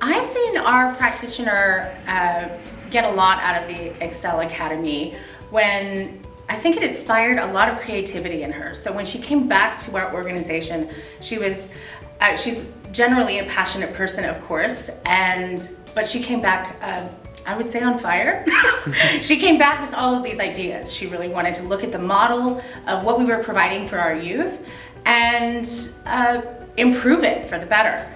I've seen our practitioner get a lot out of the Excel Academy when I think it inspired a lot of creativity in her. So when she came back to our organization, she's generally a passionate person, of course, but she came back, I would say, on fire. She came back with all of these ideas. She really wanted to look at the model of what we were providing for our youth and improve it for the better.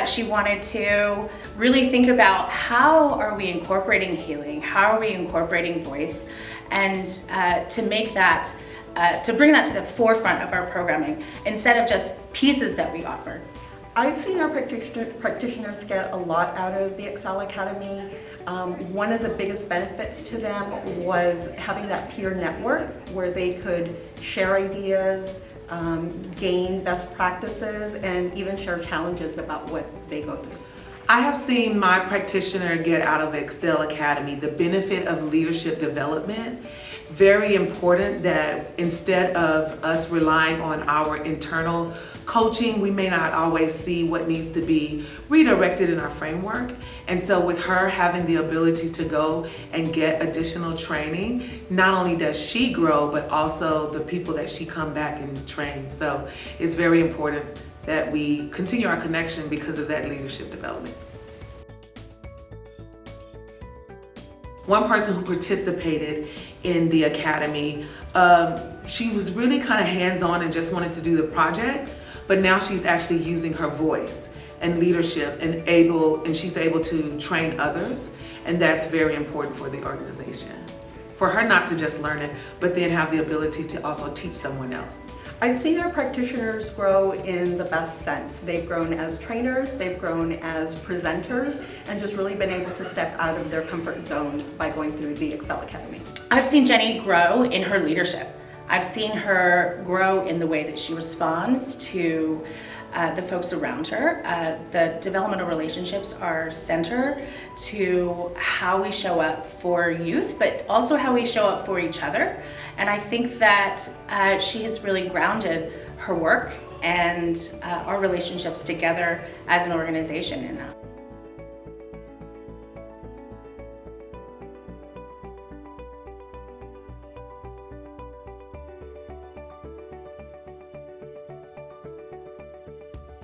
She wanted to really think about how are we incorporating healing, how are we incorporating voice, and to make that, to bring that to the forefront of our programming instead of just pieces that we offer. I've seen our practitioners get a lot out of the Excel Academy. One of the biggest benefits to them was having that peer network where they could share ideas, gain best practices, and even share challenges about what they go through. I have seen my practitioner get out of Excel Academy the benefit of leadership development. Very important that instead of us relying on our internal coaching, we may not always see what needs to be redirected in our framework. And so with her having the ability to go and get additional training, not only does she grow, but also the people that she come back and train. So it's very important that we continue our connection because of that leadership development. One person who participated in the academy, she was really kind of hands-on and just wanted to do the project, but now she's actually using her voice and leadership and she's able to train others, and that's very important for the organization. For her not to just learn it, but then have the ability to also teach someone else. I've seen our practitioners grow in the best sense. They've grown as trainers, they've grown as presenters, and just really been able to step out of their comfort zone by going through the Excel Academy. I've seen Jenny grow in her leadership. I've seen her grow in the way that she responds to the folks around her. The developmental relationships are center to how we show up for youth, but also how we show up for each other. And I think that she has really grounded her work and our relationships together as an organization in that.